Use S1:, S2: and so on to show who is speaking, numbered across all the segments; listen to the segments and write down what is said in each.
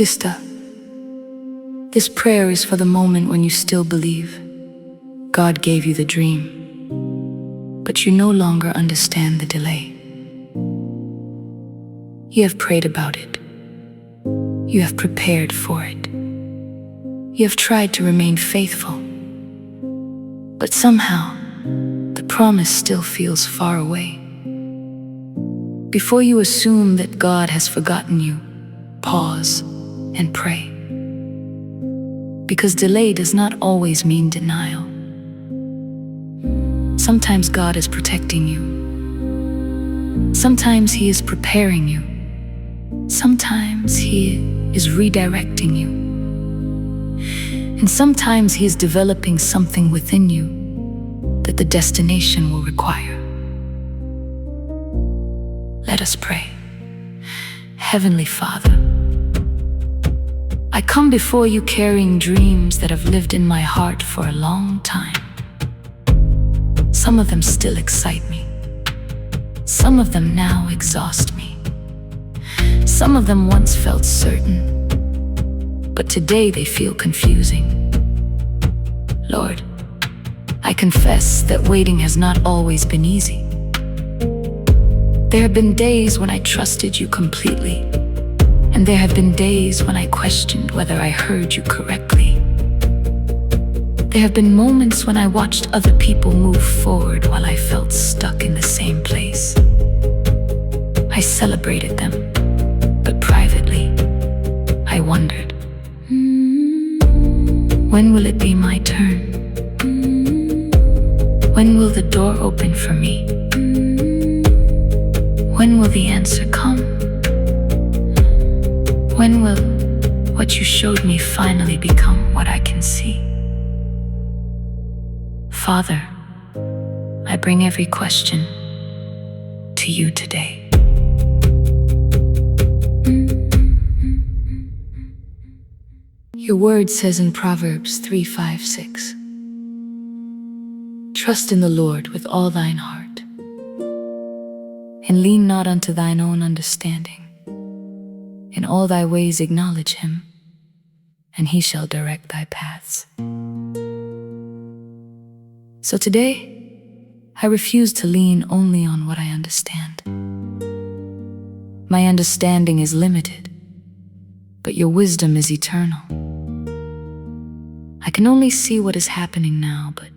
S1: Sista, this prayer is for the moment when you still believe. God gave you the dream, but you no longer understand the delay. You have prayed about it. You have prepared for it. You have tried to remain faithful, but somehow the promise still feels far away. Before you assume that God has forgotten you, pause and pray. Because delay does not always mean denial. Sometimes God is protecting you. Sometimes He is preparing you. Sometimes He is redirecting you. And sometimes He is developing something within you that the destination will require. Let us pray. Heavenly Father, I come before you carrying dreams that have lived in my heart for a long time. Some of them still excite me. Some of them now exhaust me. Some of them once felt certain, but today they feel confusing. Lord, I confess that waiting has not always been easy. There have been days when I trusted you completely, and there have been days when I questioned whether I heard you correctly. There have been moments when I watched other people move forward while I felt stuck in the same place. I celebrated them, but privately, I wondered, when will it be my turn? When will the door open for me? When will the answer come? When will what you showed me finally become what I can see? Father, I bring every question to you today. Your word says in Proverbs 3:5-6, trust in the Lord with all thine heart, and lean not unto thine own understanding. In all thy ways acknowledge him, and he shall direct thy paths. So today, I refuse to lean only on what I understand. My understanding is limited, but your wisdom is eternal. I can only see what is happening now, but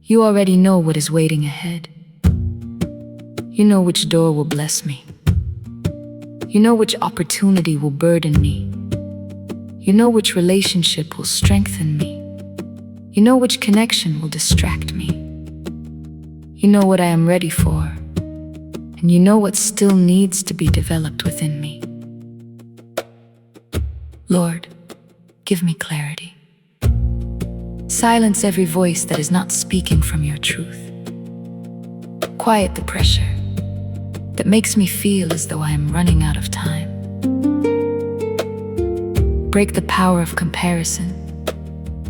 S1: you already know what is waiting ahead. You know which door will bless me. You know which opportunity will burden me. You know which relationship will strengthen me. You know which connection will distract me. You know what I am ready for, and you know what still needs to be developed within me. Lord, give me clarity. Silence every voice that is not speaking from your truth. Quiet the pressure that makes me feel as though I am running out of time. Break the power of comparison.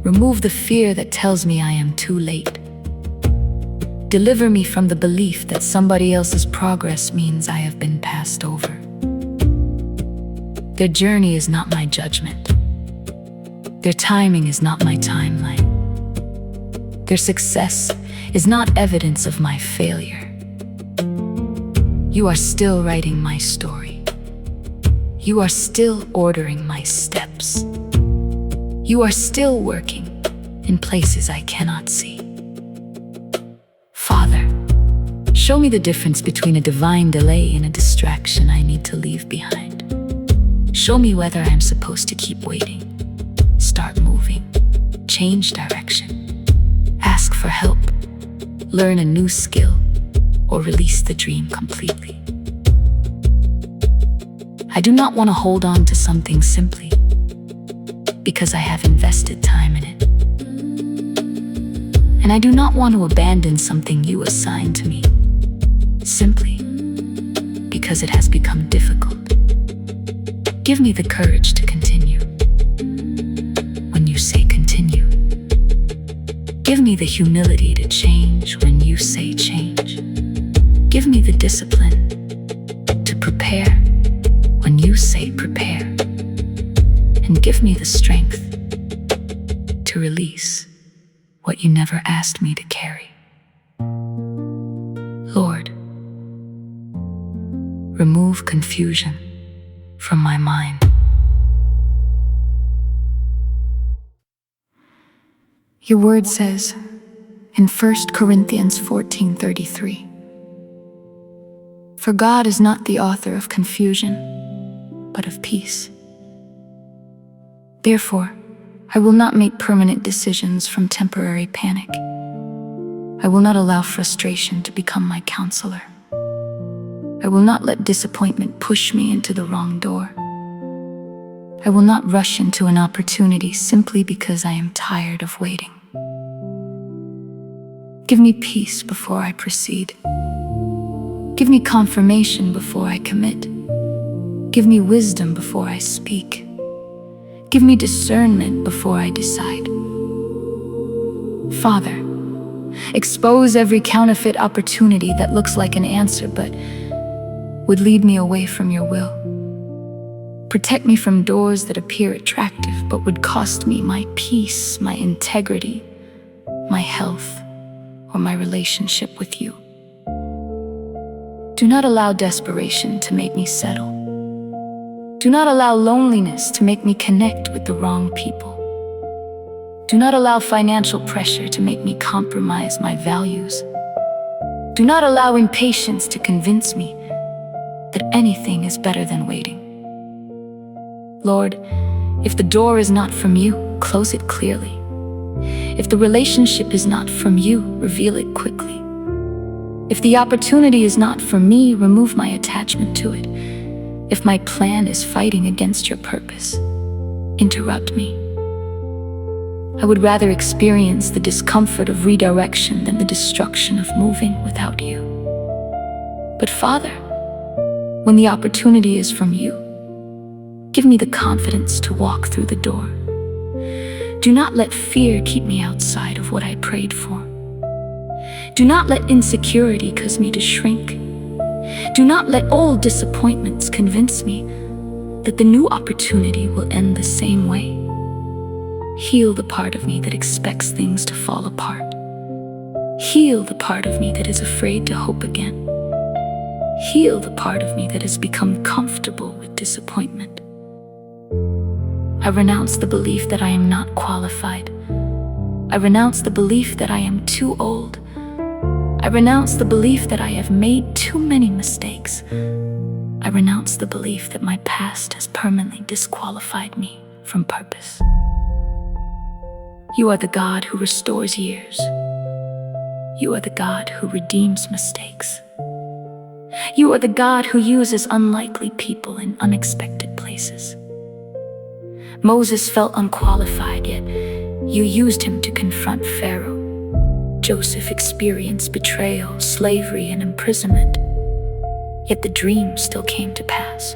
S1: Remove the fear that tells me I am too late. Deliver me from the belief that somebody else's progress means I have been passed over. Their journey is not my judgment. Their timing is not my timeline. Their success is not evidence of my failure. You are still writing my story. You are still ordering my steps. You are still working in places I cannot see. Father, show me the difference between a divine delay and a distraction I need to leave behind. Show me whether I am supposed to keep waiting, start moving, change direction, ask for help, learn a new skill, or release the dream completely. I do not want to hold on to something simply because I have invested time in it. And I do not want to abandon something you assigned to me simply because it has become difficult. Give me the courage to continue when you say continue. Give me the humility to change when you say change. Give me the discipline to prepare when you say prepare. give me the strength to release what you never asked me to carry. Lord, remove confusion from my mind. Your word says in 1 Corinthians 14:33, "For God is not the author of confusion, but of peace." Therefore, I will not make permanent decisions from temporary panic. I will not allow frustration to become my counselor. I will not let disappointment push me into the wrong door. I will not rush into an opportunity simply because I am tired of waiting. Give me peace before I proceed. Give me confirmation before I commit. Give me wisdom before I speak. Give me discernment before I decide. Father, expose every counterfeit opportunity that looks like an answer but would lead me away from your will. Protect me from doors that appear attractive but would cost me my peace, my integrity, my health, or my relationship with you. Do not allow desperation to make me settle. Do not allow loneliness to make me connect with the wrong people. Do not allow financial pressure to make me compromise my values. Do not allow impatience to convince me that anything is better than waiting. Lord, if the door is not from you, close it clearly. If the relationship is not from you, reveal it quickly. If the opportunity is not for me, remove my attachment to it. If my plan is fighting against your purpose, interrupt me. I would rather experience the discomfort of redirection than the destruction of moving without you. But Father, when the opportunity is from you, give me the confidence to walk through the door. Do not let fear keep me outside of what I prayed for. Do not let insecurity cause me to shrink. Do not let old disappointments convince me that the new opportunity will end the same way. Heal the part of me that expects things to fall apart. Heal the part of me that is afraid to hope again. Heal the part of me that has become comfortable with disappointment. I renounce the belief that I am not qualified. I renounce the belief that I am too old. I renounce the belief that I have made too many mistakes. I renounce the belief that my past has permanently disqualified me from purpose. You are the God who restores years. You are the God who redeems mistakes. You are the God who uses unlikely people in unexpected places. Moses felt unqualified, yet you used him to confront Pharaoh. Joseph experienced betrayal, slavery, and imprisonment, yet the dream still came to pass.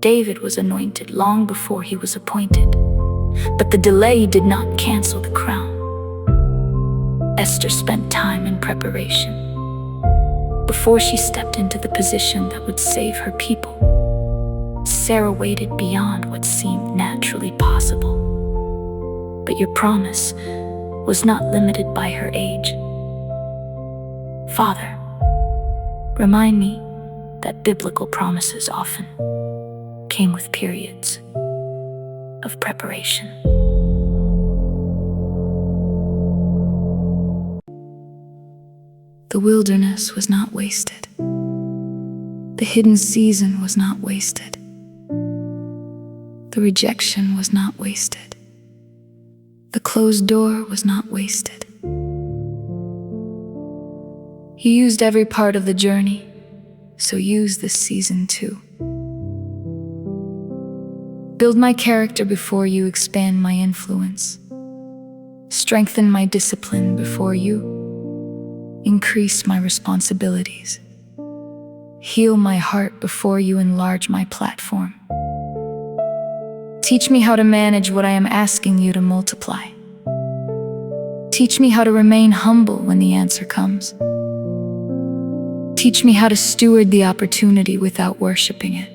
S1: David was anointed long before he was appointed, but the delay did not cancel the crown. Esther spent time in preparation before she stepped into the position that would save her people. Sarah waited beyond what seemed naturally possible. But your promise was not limited by her age. Father, remind me that biblical promises often came with periods of preparation. The wilderness was not wasted. The hidden season was not wasted. The rejection was not wasted. The closed door was not wasted. You used every part of the journey, so use this season too. Build my character before you expand my influence. Strengthen my discipline before you increase my responsibilities. Heal my heart before you enlarge my platform. Teach me how to manage what I am asking you to multiply. Teach me how to remain humble when the answer comes. Teach me how to steward the opportunity without worshiping it.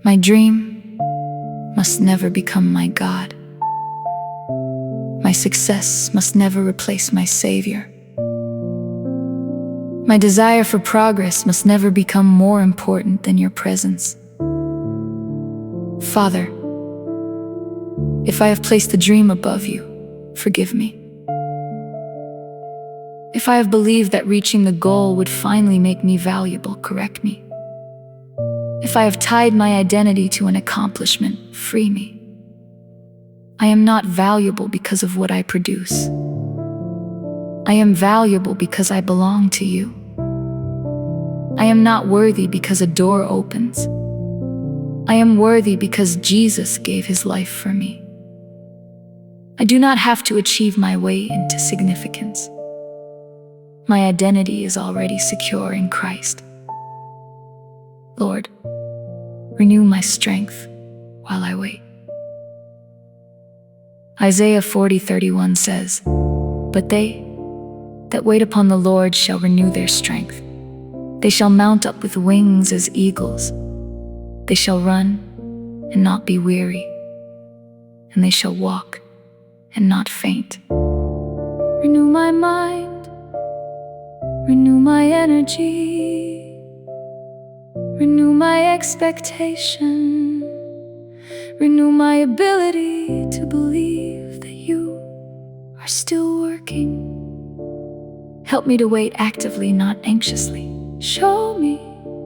S1: My dream must never become my God. My success must never replace my Savior. My desire for progress must never become more important than your presence. Father, if I have placed a dream above you, forgive me. If I have believed that reaching the goal would finally make me valuable, correct me. If I have tied my identity to an accomplishment, free me. I am not valuable because of what I produce. I am valuable because I belong to you. I am not worthy because a door opens. I am worthy because Jesus gave his life for me. I do not have to achieve my way into significance. My identity is already secure in Christ. Lord, renew my strength while I wait. Isaiah 40:31 says, "But they that wait upon the Lord shall renew their strength. They shall mount up with wings as eagles. They shall run and not be weary, and they shall walk and not faint." Renew my mind, renew my energy, renew my expectation, renew my ability to believe that you are still working. Help me to wait actively, not anxiously. Show me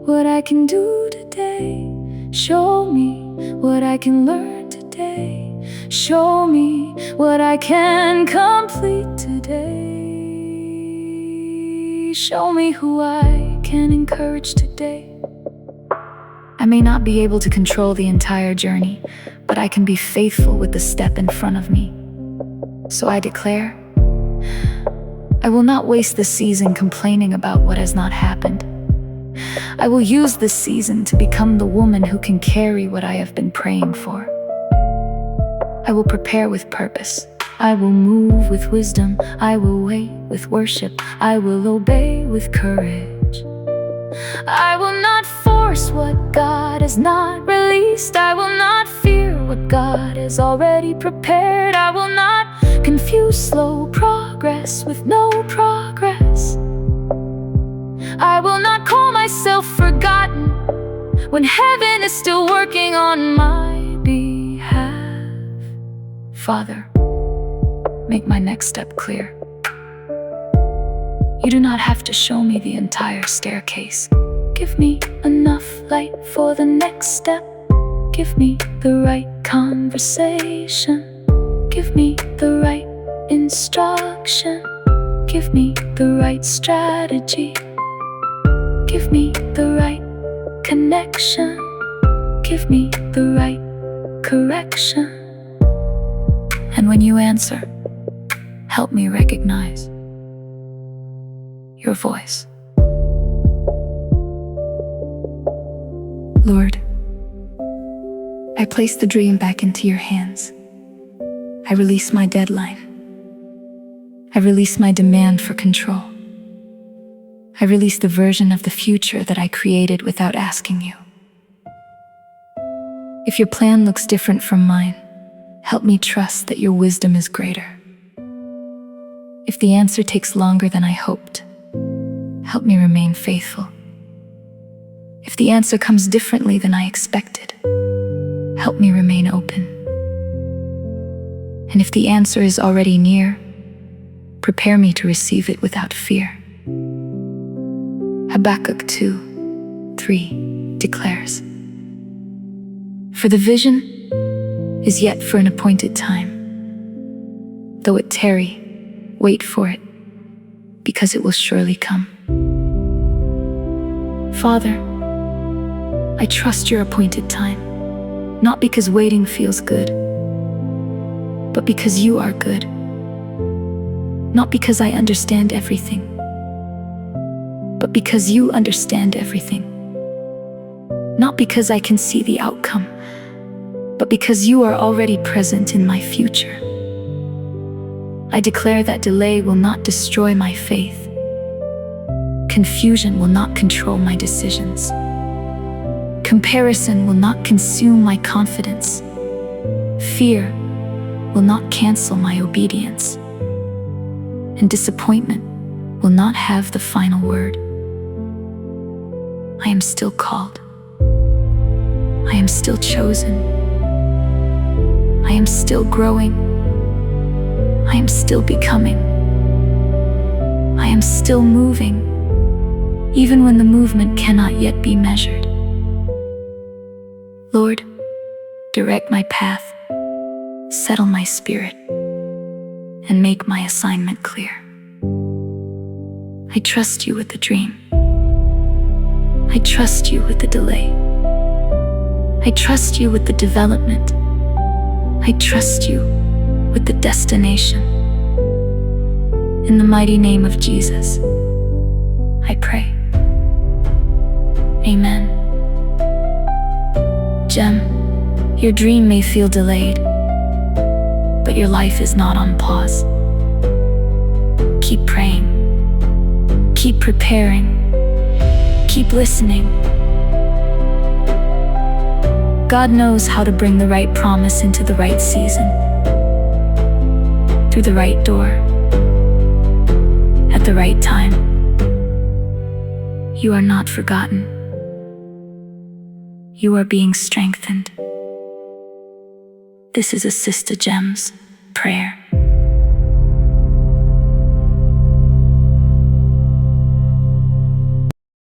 S1: what I can do today. Show me what I can learn today. Show me what I can complete today. Show me who I can encourage today. I may not be able to control the entire journey, but I can be faithful with the step in front of me. So I declare, I will not waste this season complaining about what has not happened. I will use this season to become the woman who can carry what I have been praying for. I will prepare with purpose. I will move with wisdom. I will wait with worship. I will obey with courage. I will not force what God has not released. I will not fear what God has already prepared. I will not confuse slow progress with no progress. I will not call myself forgotten when heaven is still working on my behalf. Father, make my next step clear. You do not have to show me the entire staircase. Give me enough light for the next step. Give me the right conversation. Give me the right instruction. Give me the right strategy. Give me the right connection. Give me the right correction. And when you answer, help me recognize your voice. Lord, I place the dream back into your hands. I release my deadline. I release my demand for control. I release the version of the future that I created without asking you. If your plan looks different from mine, help me trust that your wisdom is greater. If the answer takes longer than I hoped, help me remain faithful. If the answer comes differently than I expected, help me remain open. And if the answer is already near, prepare me to receive it without fear. Habakkuk 2:3 declares, "For the vision is yet for an appointed time. Though it tarry, wait for it, because it will surely come." Father, I trust your appointed time, not because waiting feels good, but because you are good. Not because I understand everything, but because you understand everything. Not because I can see the outcome, but because you are already present in my future. I declare that delay will not destroy my faith. Confusion will not control my decisions. Comparison will not consume my confidence. Fear will not cancel my obedience, and disappointment will not have the final word. I am still called. I am still chosen. I am still growing. I am still becoming. I am still moving, even when the movement cannot yet be measured. Lord, direct my path, settle my spirit, and make my assignment clear. I trust you with the dream. I trust you with the delay. I trust you with the development. I trust you with the destination. In the mighty name of Jesus, I pray. Amen. Gem, your dream may feel delayed, but your life is not on pause. Keep praying. Keep preparing. Keep listening. God knows how to bring the right promise into the right season, through the right door, at the right time. You are not forgotten. You are being strengthened. This is a Sista Gem's prayer.